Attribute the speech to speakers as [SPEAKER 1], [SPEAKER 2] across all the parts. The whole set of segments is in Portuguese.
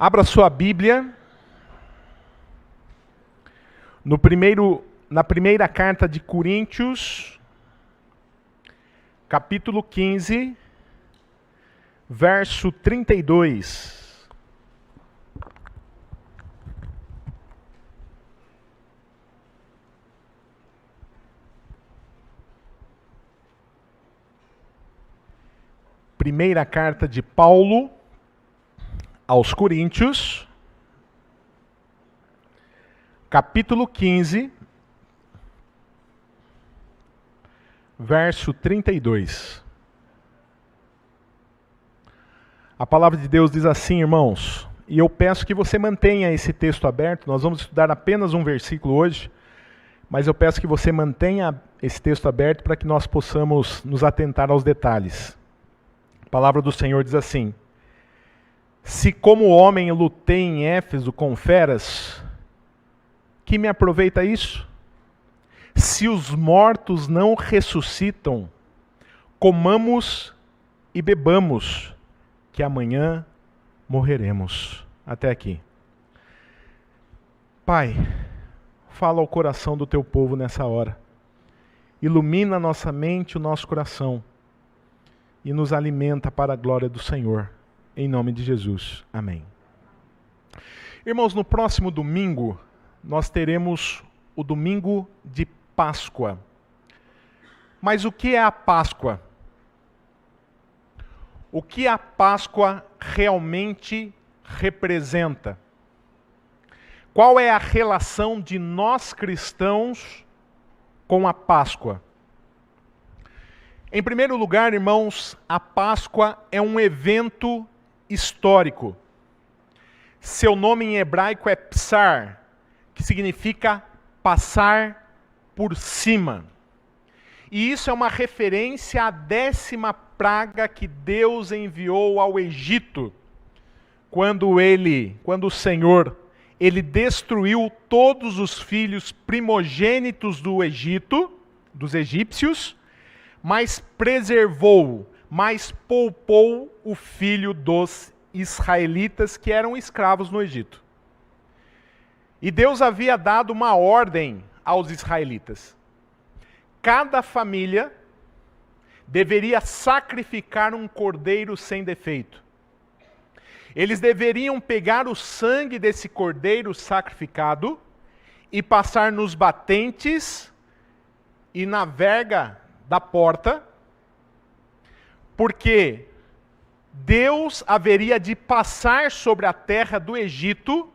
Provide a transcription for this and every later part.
[SPEAKER 1] Abra sua Bíblia na primeira carta de Coríntios, capítulo 15, verso 32. Primeira carta de Paulo aos Coríntios, capítulo 15, verso 32. A palavra de Deus diz assim, irmãos, e eu peço que você mantenha esse texto aberto. Nós vamos estudar apenas um versículo hoje, mas eu peço que você mantenha esse texto aberto para que nós possamos nos atentar aos detalhes. A palavra do Senhor diz assim: se como homem lutei em Éfeso com feras, que me aproveita isso? Se os mortos não ressuscitam, comamos e bebamos, que amanhã morreremos. Até aqui. Pai, fala ao coração do teu povo nessa hora. Ilumina a nossa mente, o nosso coração, e nos alimenta para a glória do Senhor. Em nome de Jesus. Amém. Irmãos, no próximo domingo, nós teremos o domingo de Páscoa. Mas o que é a Páscoa? O que a Páscoa realmente representa? Qual é a relação de nós cristãos com a Páscoa? Em primeiro lugar, irmãos, a Páscoa é um evento histórico. Seu nome em hebraico é Psar, que significa passar por cima. E isso é uma referência à 10ª praga que Deus enviou ao Egito, quando o Senhor, ele destruiu todos os filhos primogênitos do Egito, dos egípcios, mas preservou, mas poupou o filho dos israelitas que eram escravos no Egito. E Deus havia dado uma ordem aos israelitas. Cada família deveria sacrificar um cordeiro sem defeito. Eles deveriam pegar o sangue desse cordeiro sacrificado e passar nos batentes e na verga da porta, porque Deus haveria de passar sobre a terra do Egito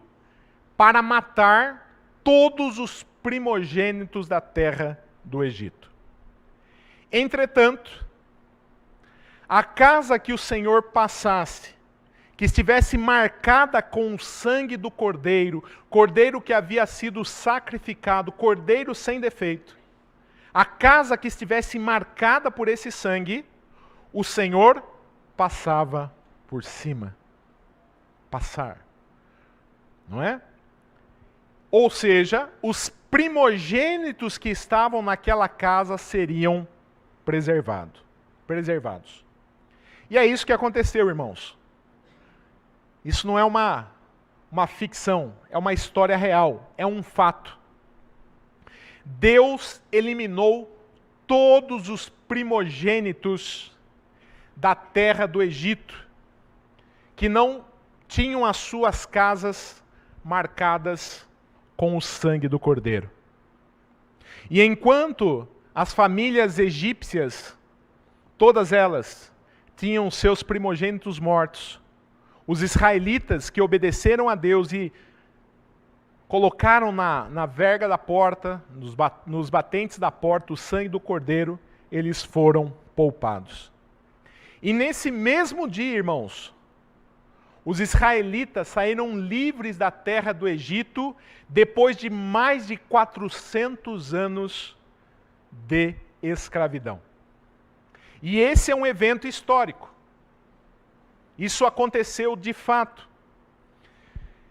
[SPEAKER 1] para matar todos os primogênitos da terra do Egito. Entretanto, a casa que o Senhor passasse, que estivesse marcada com o sangue do cordeiro, cordeiro que havia sido sacrificado, cordeiro sem defeito, a casa que estivesse marcada por esse sangue, o Senhor passava por cima. Passar. Não é? Ou seja, os primogênitos que estavam naquela casa seriam preservados. E é isso que aconteceu, irmãos. Isso não é uma ficção, é uma história real, é um fato. Deus eliminou todos os primogênitos da terra do Egito, que não tinham as suas casas marcadas com o sangue do cordeiro. E enquanto as famílias egípcias, todas elas, tinham seus primogênitos mortos, os israelitas que obedeceram a Deus e colocaram na verga da porta, nos batentes da porta, o sangue do cordeiro, eles foram poupados. E nesse mesmo dia, irmãos, os israelitas saíram livres da terra do Egito depois de mais de 400 anos de escravidão. E esse é um evento histórico. Isso aconteceu de fato.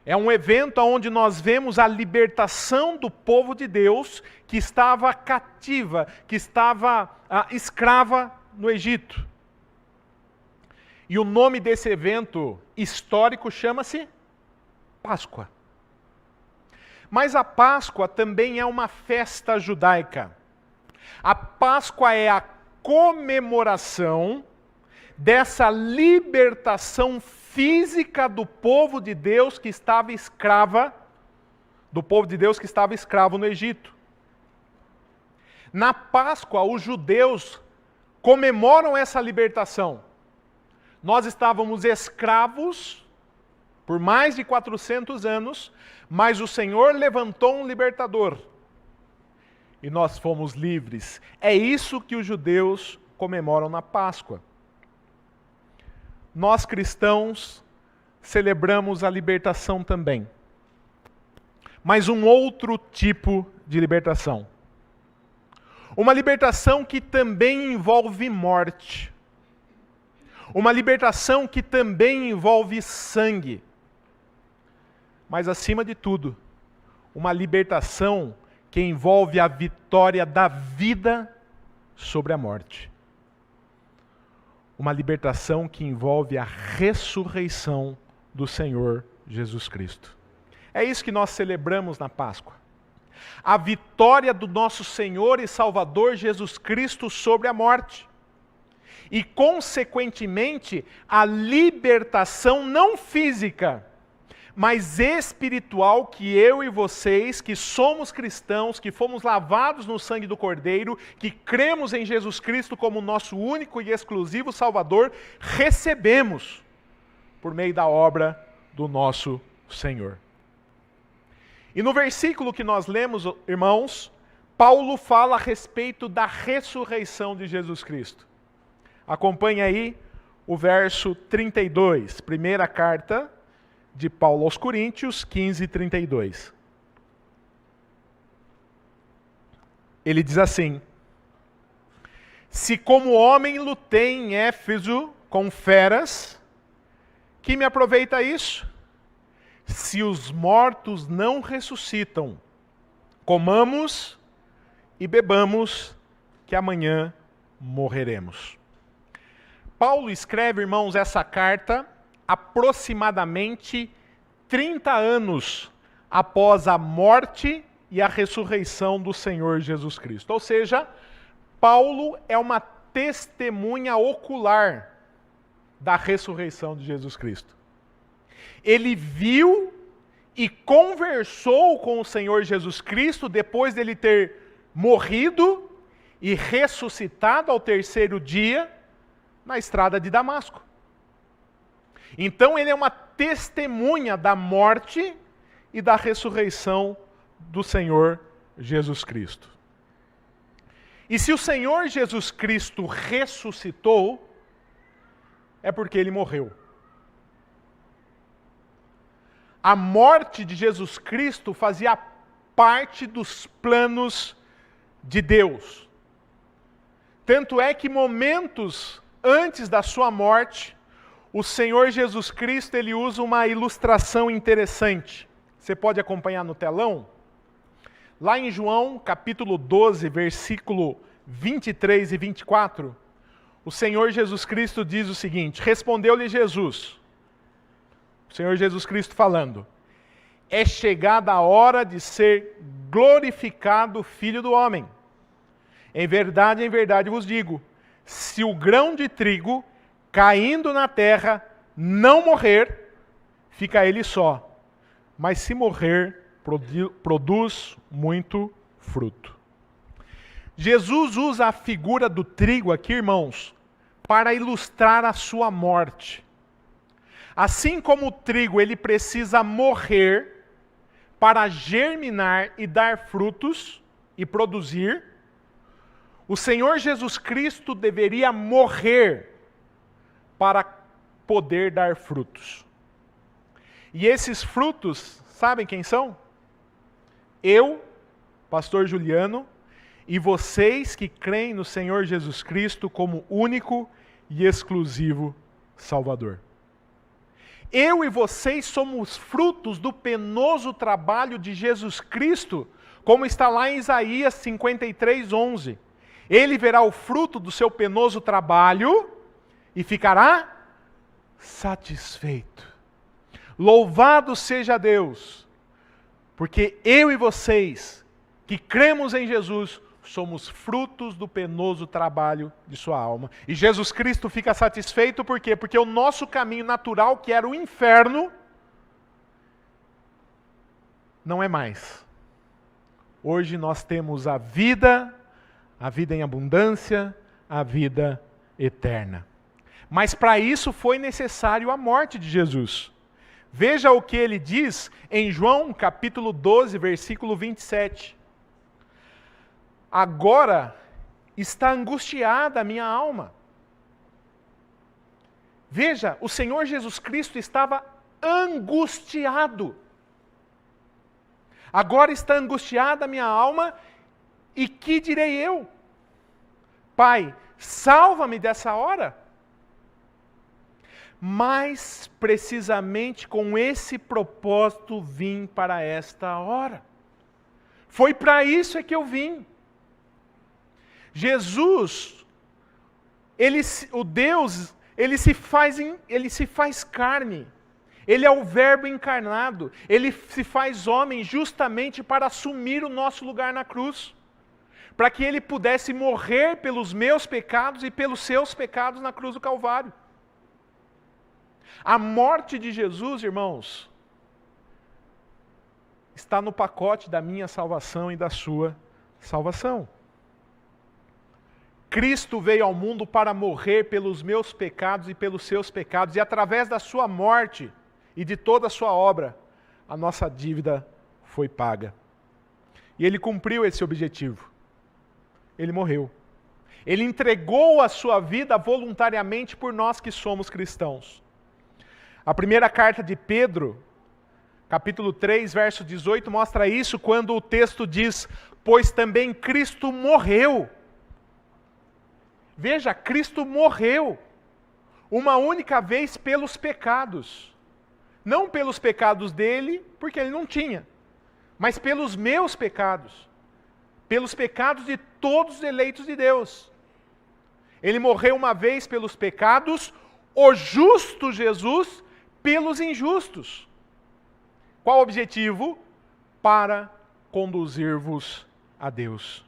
[SPEAKER 1] É um evento onde nós vemos a libertação do povo de Deus que estava cativa, que estava escrava no Egito. E o nome desse evento histórico chama-se Páscoa. Mas a Páscoa também é uma festa judaica. A Páscoa é a comemoração dessa libertação física do povo de Deus que estava escravo no Egito. Na Páscoa, os judeus comemoram essa libertação. Nós estávamos escravos por mais de 400 anos, mas o Senhor levantou um libertador. E nós fomos livres. É isso que os judeus comemoram na Páscoa. Nós cristãos celebramos a libertação também. Mas um outro tipo de libertação. Uma libertação que também envolve morte. Uma libertação que também envolve sangue. Mas acima de tudo, uma libertação que envolve a vitória da vida sobre a morte. Uma libertação que envolve a ressurreição do Senhor Jesus Cristo. É isso que nós celebramos na Páscoa. A vitória do nosso Senhor e Salvador Jesus Cristo sobre a morte. E, consequentemente, a libertação não física, mas espiritual que eu e vocês, que somos cristãos, que fomos lavados no sangue do Cordeiro, que cremos em Jesus Cristo como nosso único e exclusivo Salvador, recebemos por meio da obra do nosso Senhor. E no versículo que nós lemos, irmãos, Paulo fala a respeito da ressurreição de Jesus Cristo. Acompanhe aí o verso 32, primeira carta de Paulo aos Coríntios, 15:32. Ele diz assim: se como homem lutei em Éfeso com feras, que me aproveita isso? Se os mortos não ressuscitam, comamos e bebamos, que amanhã morreremos. Paulo escreve, irmãos, essa carta aproximadamente 30 anos após a morte e a ressurreição do Senhor Jesus Cristo. Ou seja, Paulo é uma testemunha ocular da ressurreição de Jesus Cristo. Ele viu e conversou com o Senhor Jesus Cristo depois dele ter morrido e ressuscitado ao terceiro dia na estrada de Damasco. Então ele é uma testemunha da morte e da ressurreição do Senhor Jesus Cristo. E se o Senhor Jesus Cristo ressuscitou, é porque ele morreu. A morte de Jesus Cristo fazia parte dos planos de Deus. Tanto é que momentos antes da sua morte, o Senhor Jesus Cristo ele usa uma ilustração interessante. Você pode acompanhar no telão? Lá em João, capítulo 12, versículo 23 e 24, o Senhor Jesus Cristo diz o seguinte: respondeu-lhe Jesus, o Senhor Jesus Cristo falando: é chegada a hora de ser glorificado o Filho do Homem. Em verdade vos digo, se o grão de trigo caindo na terra não morrer, fica ele só. Mas se morrer, produz muito fruto. Jesus usa a figura do trigo aqui, irmãos, para ilustrar a sua morte. Assim como o trigo ele precisa morrer para germinar e dar frutos e produzir, o Senhor Jesus Cristo deveria morrer para poder dar frutos. E esses frutos, sabem quem são? Eu, pastor Juliano, e vocês que creem no Senhor Jesus Cristo como único e exclusivo Salvador. Eu e vocês somos frutos do penoso trabalho de Jesus Cristo, como está lá em Isaías 53:11. Ele verá o fruto do seu penoso trabalho e ficará satisfeito. Louvado seja Deus, porque eu e vocês, que cremos em Jesus, somos frutos do penoso trabalho de sua alma. E Jesus Cristo fica satisfeito por quê? Porque o nosso caminho natural, que era o inferno, não é mais. Hoje nós temos a vida em abundância, a vida eterna. Mas para isso foi necessário a morte de Jesus. Veja o que ele diz em João capítulo 12, versículo 27. Agora está angustiada a minha alma. Veja, o Senhor Jesus Cristo estava angustiado. Agora está angustiada a minha alma, e que direi eu? Pai, salva-me dessa hora. Mas precisamente com esse propósito vim para esta hora. Foi para isso que eu vim. Jesus, o Deus, ele se faz carne. Ele é o Verbo encarnado. Ele se faz homem justamente para assumir o nosso lugar na cruz. Para que ele pudesse morrer pelos meus pecados e pelos seus pecados na cruz do Calvário. A morte de Jesus, irmãos, está no pacote da minha salvação e da sua salvação. Cristo veio ao mundo para morrer pelos meus pecados e pelos seus pecados, e através da sua morte e de toda a sua obra, a nossa dívida foi paga. E ele cumpriu esse objetivo. Ele morreu. Ele entregou a sua vida voluntariamente por nós que somos cristãos. A primeira carta de Pedro, capítulo 3, verso 18, mostra isso quando o texto diz: pois também Cristo morreu. Veja, Cristo morreu uma única vez pelos pecados. Não pelos pecados dele, porque ele não tinha, mas pelos meus pecados. Pelos pecados de todos os eleitos de Deus. Ele morreu uma vez pelos pecados, o justo Jesus pelos injustos. Qual o objetivo? Para conduzir-vos a Deus.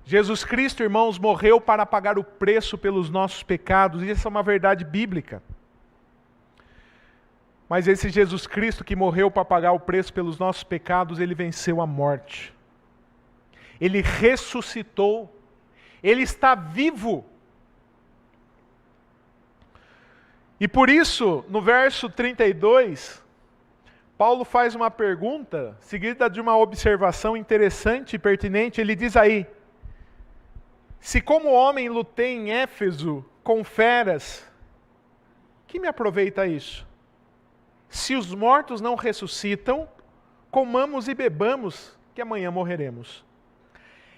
[SPEAKER 1] Jesus Cristo, irmãos, morreu para pagar o preço pelos nossos pecados, e essa é uma verdade bíblica. Mas esse Jesus Cristo que morreu para pagar o preço pelos nossos pecados, ele venceu a morte. Ele ressuscitou. Ele está vivo. E por isso, no verso 32, Paulo faz uma pergunta, seguida de uma observação interessante e pertinente. Ele diz aí: se como homem lutei em Éfeso com feras, que me aproveita isso? Se os mortos não ressuscitam, comamos e bebamos, que amanhã morreremos.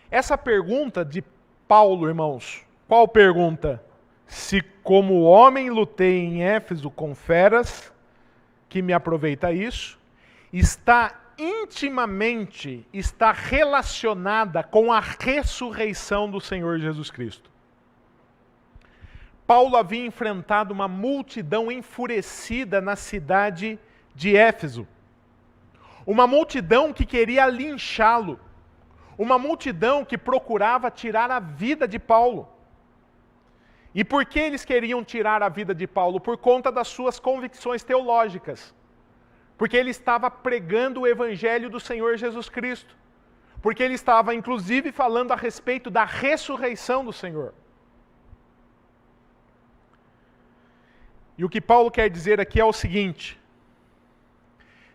[SPEAKER 1] Essa pergunta de Paulo, irmãos, qual pergunta? Se como homem lutei em Éfeso com feras, que me aproveita isso? Está relacionada com a ressurreição do Senhor Jesus Cristo. Paulo havia enfrentado uma multidão enfurecida na cidade de Éfeso. Uma multidão que queria linchá-lo. Uma multidão que procurava tirar a vida de Paulo. E por que eles queriam tirar a vida de Paulo? Por conta das suas convicções teológicas. Porque ele estava pregando o evangelho do Senhor Jesus Cristo. Porque ele estava, inclusive, falando a respeito da ressurreição do Senhor. E o que Paulo quer dizer aqui é o seguinte: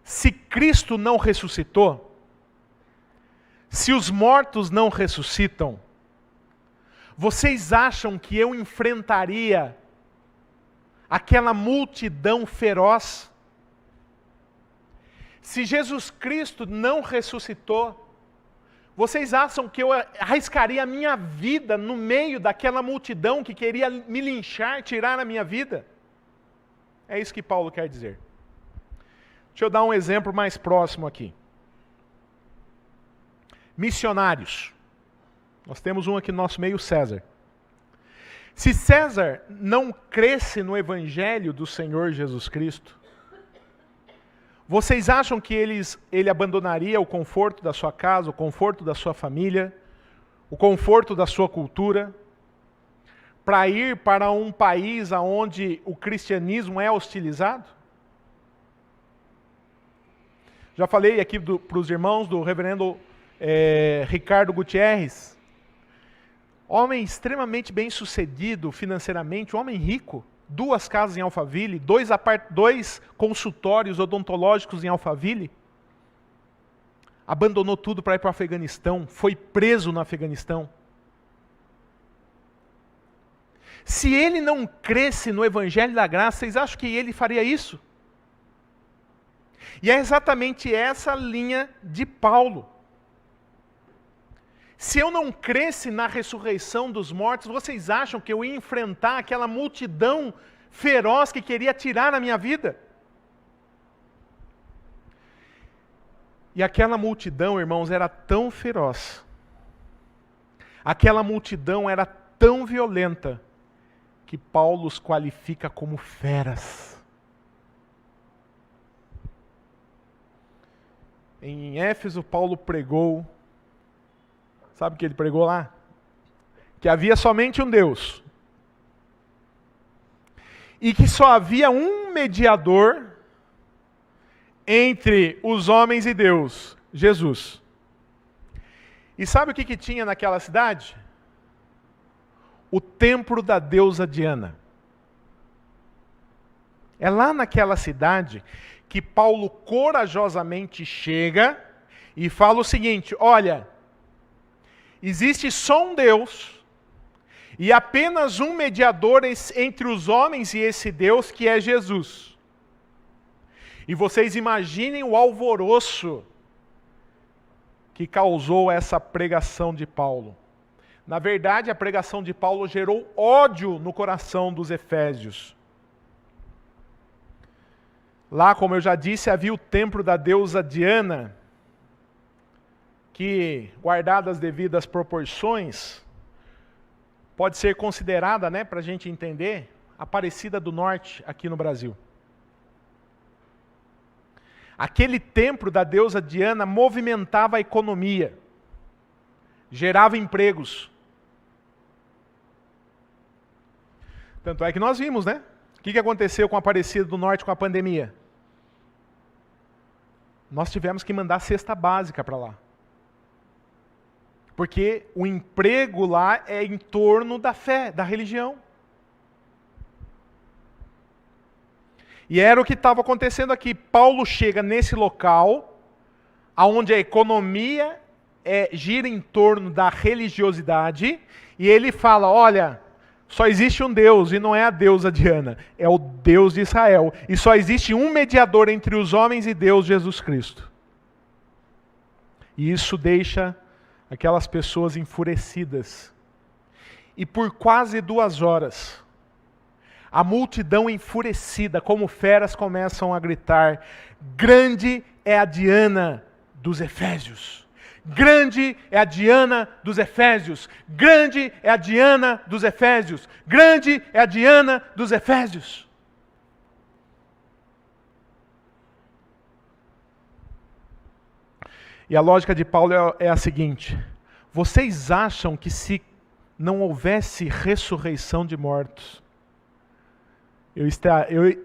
[SPEAKER 1] se Cristo não ressuscitou, se os mortos não ressuscitam, vocês acham que eu enfrentaria aquela multidão feroz? Se Jesus Cristo não ressuscitou, vocês acham que eu arriscaria a minha vida no meio daquela multidão que queria me linchar, tirar a minha vida? É isso que Paulo quer dizer. Deixa eu dar um exemplo mais próximo aqui. Missionários. Nós temos um aqui no nosso meio, César. Se César não cresce no evangelho do Senhor Jesus Cristo, Vocês acham que ele abandonaria o conforto da sua casa, o conforto da sua família, o conforto da sua cultura, para ir para um país onde o cristianismo é hostilizado? Já falei aqui para os irmãos do reverendo Ricardo Gutierrez, homem extremamente bem sucedido financeiramente, um homem rico, 2 casas em Alphaville, 2 consultórios odontológicos em Alphaville, abandonou tudo para ir para o Afeganistão, foi preso no Afeganistão. Se ele não cresce no Evangelho da Graça, vocês acham que ele faria isso? E é exatamente essa linha de Paulo. Se eu não cresce na ressurreição dos mortos, vocês acham que eu ia enfrentar aquela multidão feroz que queria tirar a minha vida? E aquela multidão, irmãos, era tão feroz. Aquela multidão era tão violenta que Paulo os qualifica como feras. Em Éfeso, Paulo pregou. Sabe o que ele pregou lá? Que havia somente um Deus. E que só havia um mediador entre os homens e Deus, Jesus. E sabe o que tinha naquela cidade? O templo da deusa Diana. É lá naquela cidade que Paulo corajosamente chega e fala o seguinte: olha, existe só um Deus e apenas um mediador entre os homens e esse Deus, que é Jesus. E vocês imaginem o alvoroço que causou essa pregação de Paulo. Na verdade, a pregação de Paulo gerou ódio no coração dos efésios. Lá, como eu já disse, havia o templo da deusa Diana, que, guardadas as devidas proporções, pode ser considerada, para a gente entender, a Aparecida do Norte aqui no Brasil. Aquele templo da deusa Diana movimentava a economia, gerava empregos. Tanto é que nós vimos, O que aconteceu com a Aparecida do Norte com a pandemia? Nós tivemos que mandar cesta básica para lá. Porque o emprego lá é em torno da fé, da religião. E era o que estava acontecendo aqui. Paulo chega nesse local, onde a economia gira em torno da religiosidade, e ele fala: olha, só existe um Deus, e não é a deusa Diana, é o Deus de Israel. E só existe um mediador entre os homens e Deus, Jesus Cristo. E isso deixa aquelas pessoas enfurecidas. E por quase 2 horas, a multidão enfurecida, como feras, começam a gritar: grande é a Diana dos Efésios! Grande é a Diana dos Efésios! Grande é a Diana dos Efésios! Grande é a Diana dos Efésios! E a lógica de Paulo é a seguinte: vocês acham que se não houvesse ressurreição de mortos, eu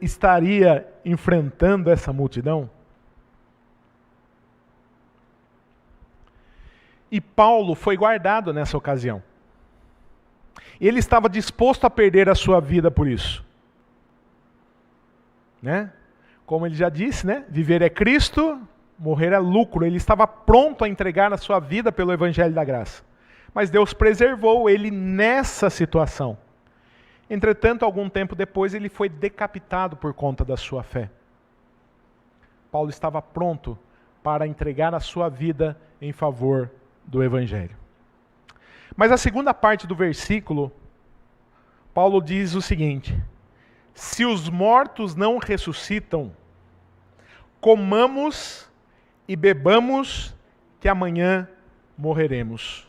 [SPEAKER 1] estaria enfrentando essa multidão? E Paulo foi guardado nessa ocasião. Ele estava disposto a perder a sua vida por isso. Como ele já disse, viver é Cristo, morrer é lucro. Ele estava pronto a entregar a sua vida pelo Evangelho da Graça. Mas Deus preservou ele nessa situação. Entretanto, algum tempo depois, ele foi decapitado por conta da sua fé. Paulo estava pronto para entregar a sua vida em favor do Evangelho. Mas a segunda parte do versículo, Paulo diz o seguinte: se os mortos não ressuscitam, comamos e bebamos, que amanhã morreremos.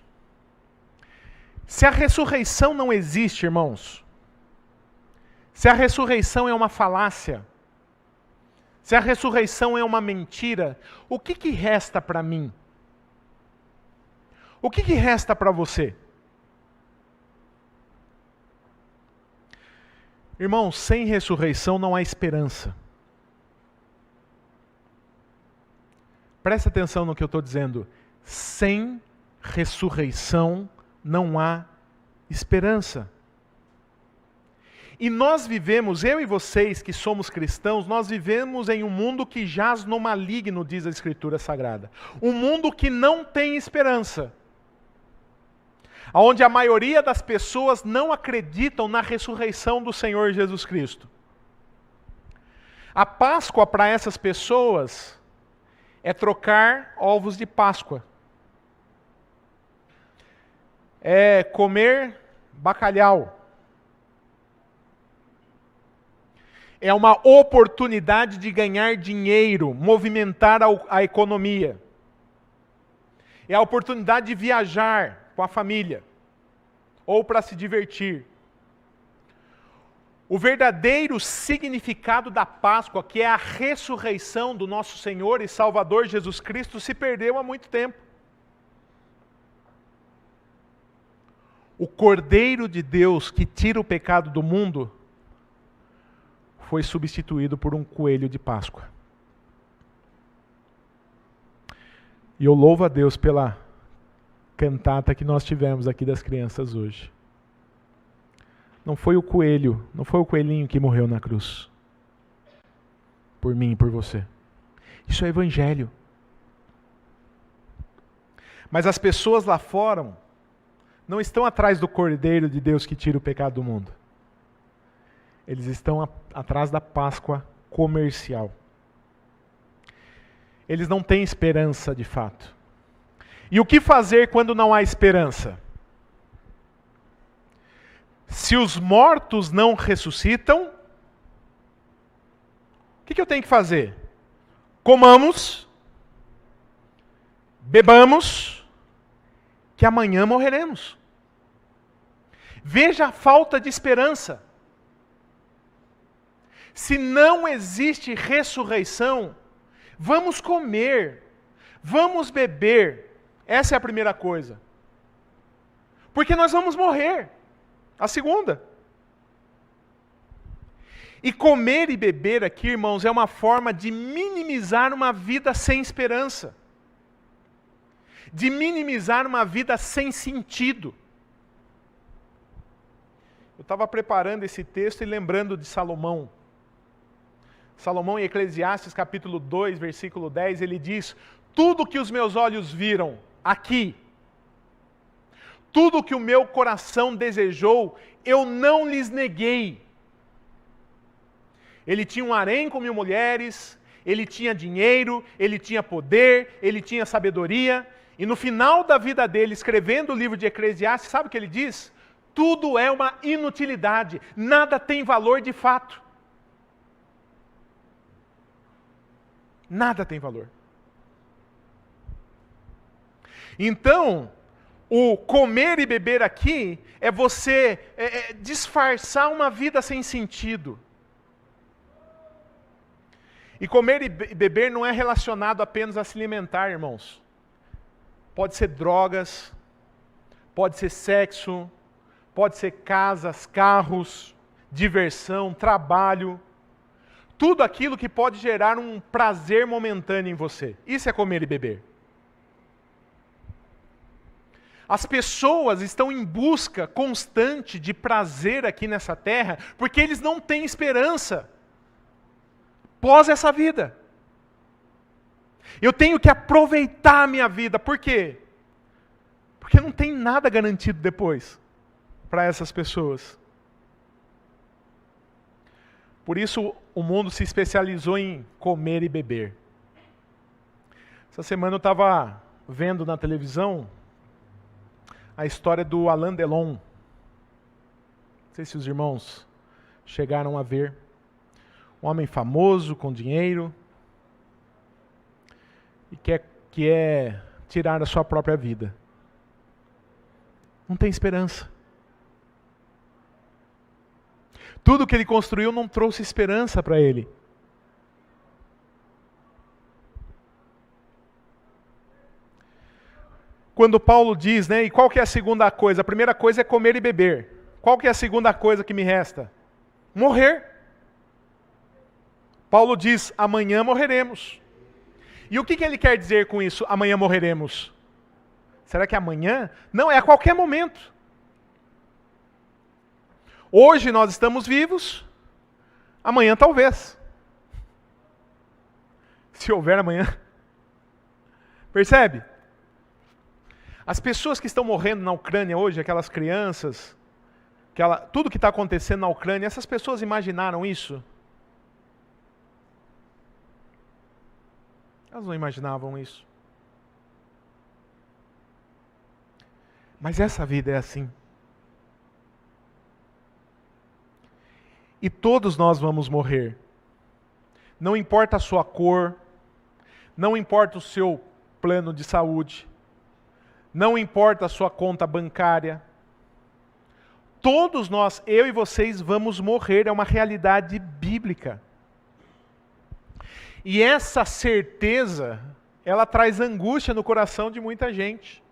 [SPEAKER 1] Se a ressurreição não existe, irmãos, se a ressurreição é uma falácia, se a ressurreição é uma mentira, o que resta para mim? O que resta para você? Irmãos, sem ressurreição não há esperança. Presta atenção no que eu estou dizendo. Sem ressurreição não há esperança. E nós vivemos, eu e vocês que somos cristãos, nós vivemos em um mundo que jaz no maligno, diz a Escritura Sagrada. Um mundo que não tem esperança. Onde a maioria das pessoas não acreditam na ressurreição do Senhor Jesus Cristo. A Páscoa para essas pessoas é trocar ovos de Páscoa. É comer bacalhau. É uma oportunidade de ganhar dinheiro, movimentar a economia. É a oportunidade de viajar com a família, ou para se divertir. O verdadeiro significado da Páscoa, que é a ressurreição do nosso Senhor e Salvador Jesus Cristo, se perdeu há muito tempo. O Cordeiro de Deus que tira o pecado do mundo foi substituído por um coelho de Páscoa. E eu louvo a Deus pela cantata que nós tivemos aqui das crianças hoje. Não foi o coelho, não foi o coelhinho que morreu na cruz. Por mim e por você. Isso é evangelho. Mas as pessoas lá fora não estão atrás do Cordeiro de Deus que tira o pecado do mundo. Eles estão atrás da Páscoa comercial. Eles não têm esperança de fato. E o que fazer quando não há esperança? Se os mortos não ressuscitam, o que eu tenho que fazer? Comamos, bebamos, que amanhã morreremos. Veja a falta de esperança. Se não existe ressurreição, vamos comer, vamos beber. Essa é a primeira coisa. Porque nós vamos morrer. A segunda. E comer e beber aqui, irmãos, é uma forma de minimizar uma vida sem esperança. De minimizar uma vida sem sentido. Eu estava preparando esse texto e lembrando de Salomão. Salomão em Eclesiastes capítulo 2, versículo 10, ele diz: tudo que os meus olhos viram aqui, tudo que o meu coração desejou, eu não lhes neguei. Ele tinha um harém com 1000 mulheres, ele tinha dinheiro, ele tinha poder, ele tinha sabedoria, e no final da vida dele, escrevendo o livro de Eclesiastes, sabe o que ele diz? Tudo é uma inutilidade, nada tem valor de fato. Nada tem valor. Então, o comer e beber aqui é você disfarçar uma vida sem sentido. E comer e beber não é relacionado apenas a se alimentar, irmãos. Pode ser drogas, pode ser sexo, pode ser casas, carros, diversão, trabalho. Tudo aquilo que pode gerar um prazer momentâneo em você. Isso é comer e beber. As pessoas estão em busca constante de prazer aqui nessa terra, porque eles não têm esperança pós essa vida. Eu tenho que aproveitar a minha vida. Por quê? Porque não tem nada garantido depois para essas pessoas. Por isso o mundo se especializou em comer e beber. Essa semana eu estava vendo na televisão a história do Alain Delon. Não sei se os irmãos chegaram a ver. Um homem famoso, com dinheiro, e quer tirar a sua própria vida. Não tem esperança. Tudo que ele construiu não trouxe esperança para ele. quando Paulo diz, né, e qual que é a segunda coisa? A primeira coisa é comer e beber. Qual que é a segunda coisa que me resta? Morrer. Paulo diz, amanhã morreremos. E o que ele quer dizer com isso, amanhã morreremos? Será que é amanhã? Não, é a qualquer momento. Hoje nós estamos vivos, amanhã talvez. Se houver amanhã. Percebe? As pessoas que estão morrendo na Ucrânia hoje, aquelas crianças, tudo que está acontecendo na Ucrânia, essas pessoas imaginaram isso? Elas não imaginavam isso. Mas essa vida é assim. E todos nós vamos morrer. Não importa a sua cor, não importa o seu plano de saúde, não importa a sua conta bancária. Todos nós, eu e vocês, vamos morrer, é uma realidade bíblica. E essa certeza, ela traz angústia no coração de muita gente.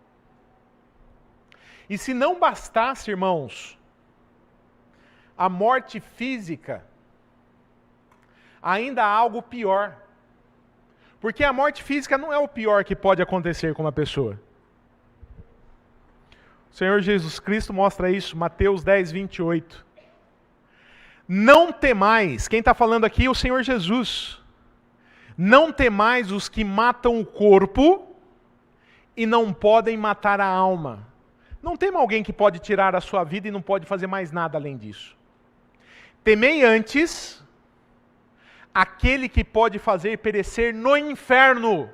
[SPEAKER 1] E se não bastasse, irmãos, a morte física, ainda há algo pior. Porque a morte física não é o pior que pode acontecer com uma pessoa. O Senhor Jesus Cristo mostra isso, Mateus 10, 28. Não temais, quem está falando aqui é o Senhor Jesus. Não temais os que matam o corpo e não podem matar a alma. Não tema alguém que pode tirar a sua vida e não pode fazer mais nada além disso. Temei antes aquele que pode fazer perecer no inferno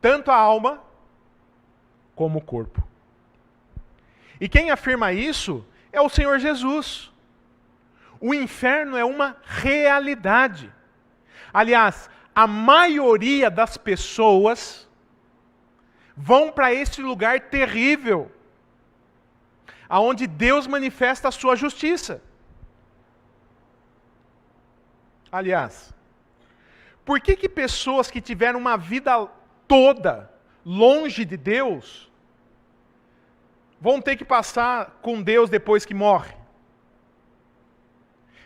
[SPEAKER 1] tanto a alma como o corpo. E quem afirma isso é o Senhor Jesus. O inferno é uma realidade. Aliás, a maioria das pessoas vão para esse lugar terrível, aonde Deus manifesta a sua justiça. Aliás, por que pessoas que tiveram uma vida toda longe de Deus vão ter que passar com Deus depois que morre?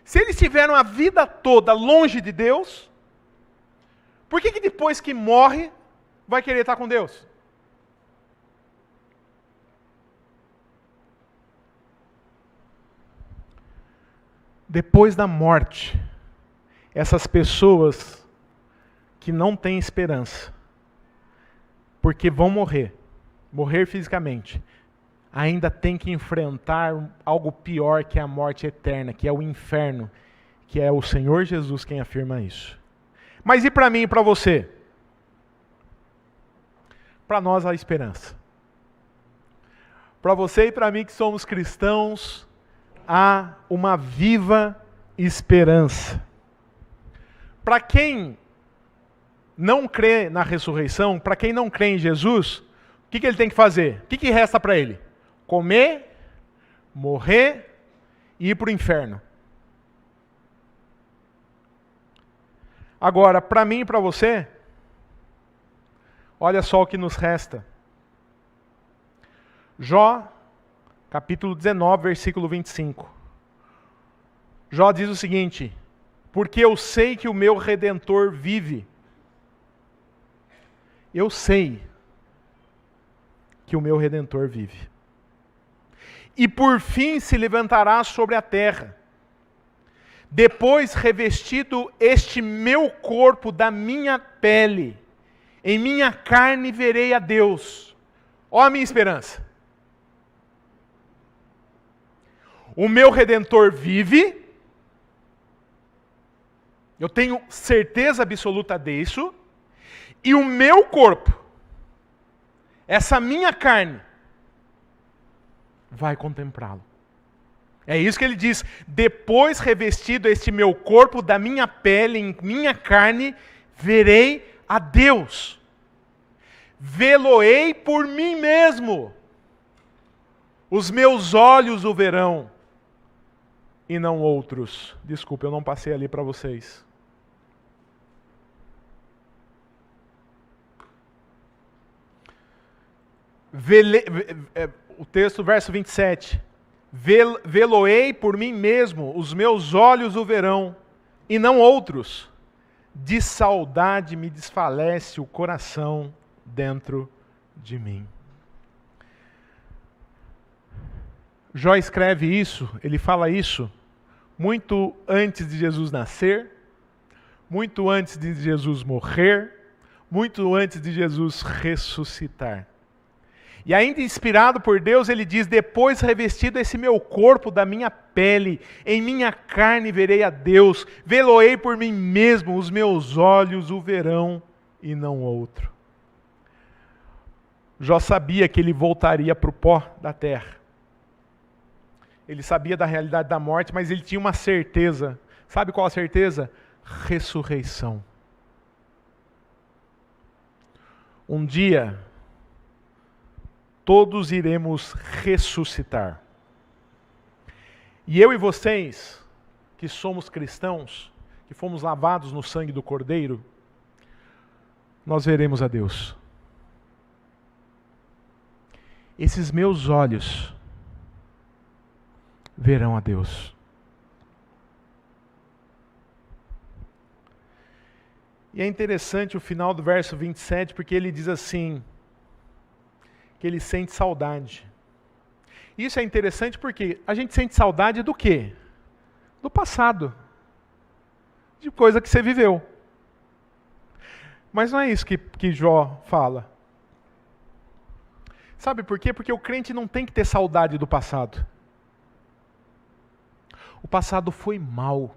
[SPEAKER 1] Se eles tiveram a vida toda longe de Deus, por que depois que morre vai querer estar com Deus? Depois da morte, essas pessoas que não têm esperança, porque vão morrer fisicamente, ainda tem que enfrentar algo pior que a morte eterna, que é o inferno, que é o Senhor Jesus quem afirma isso. Mas e para mim e para você? Para nós há esperança. Para você e para mim que somos cristãos, há uma viva esperança. Para quem não crê na ressurreição, para quem não crê em Jesus, o que ele tem que fazer? O que resta para ele? Comer, morrer e ir para o inferno. Agora, para mim e para você, olha só o que nos resta. Jó, capítulo 19, versículo 25. Jó diz o seguinte: porque eu sei que o meu Redentor vive. Eu sei que o meu Redentor vive. E por fim se levantará sobre a terra. Depois revestido este meu corpo da minha pele, em minha carne verei a Deus. Ó a minha esperança. O meu Redentor vive. Eu tenho certeza absoluta disso. E o meu corpo, essa minha carne, vai contemplá-lo. É isso que ele diz. Depois revestido este meu corpo da minha pele, em minha carne, verei a Deus. Vê-lo-ei por mim mesmo. Os meus olhos o verão, e não outros. Desculpa, eu não passei ali para vocês. O texto, verso 27. Vê-lo-ei por mim mesmo, os meus olhos o verão, e não outros. De saudade me desfalece o coração dentro de mim. Jó escreve isso, ele fala isso muito antes de Jesus nascer, muito antes de Jesus morrer, muito antes de Jesus ressuscitar. E ainda inspirado por Deus, ele diz: depois revestido esse meu corpo da minha pele, em minha carne verei a Deus, vê-lo-ei por mim mesmo, os meus olhos o verão e não outro. Jó sabia que ele voltaria para o pó da terra. Ele sabia da realidade da morte, mas ele tinha uma certeza. Sabe qual a certeza? Ressurreição. Um dia, todos iremos ressuscitar. E eu e vocês, que somos cristãos, que fomos lavados no sangue do Cordeiro, nós veremos a Deus. Esses meus olhos verão a Deus. E é interessante o final do verso 27, porque ele diz assim, que ele sente saudade. Isso é interessante porque a gente sente saudade do quê? Do passado. De coisa que você viveu. Mas não é isso que Jó fala. Sabe por quê? Porque o crente não tem que ter saudade do passado. O passado foi mal.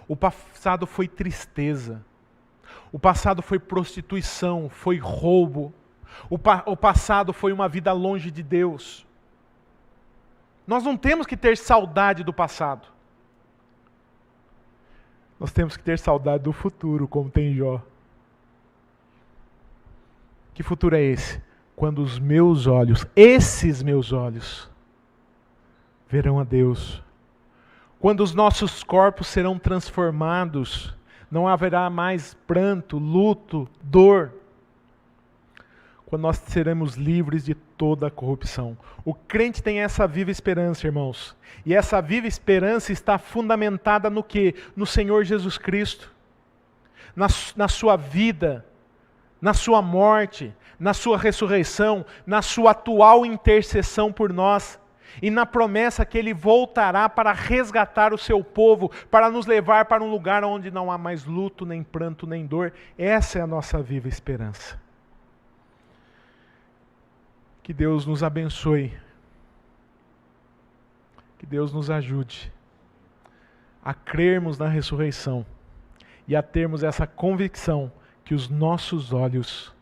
[SPEAKER 1] O passado foi tristeza. O passado foi prostituição, foi roubo. O passado foi uma vida longe de Deus. Nós não temos que ter saudade do passado. Nós temos que ter saudade do futuro, como tem Jó. Que futuro é esse? Quando os meus olhos, esses meus olhos, verão a Deus. Quando os nossos corpos serão transformados, não haverá mais pranto, luto, dor. Quando nós seremos livres de toda a corrupção. O crente tem essa viva esperança, irmãos. E essa viva esperança está fundamentada no quê? No Senhor Jesus Cristo. Na sua vida, na sua morte, na sua ressurreição, na sua atual intercessão por nós. E na promessa que Ele voltará para resgatar o seu povo, para nos levar para um lugar onde não há mais luto, nem pranto, nem dor. Essa é a nossa viva esperança. Que Deus nos abençoe. Que Deus nos ajude a crermos na ressurreição e a termos essa convicção que os nossos olhos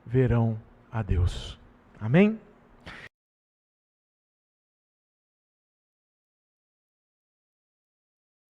[SPEAKER 1] verão a Deus. Amém?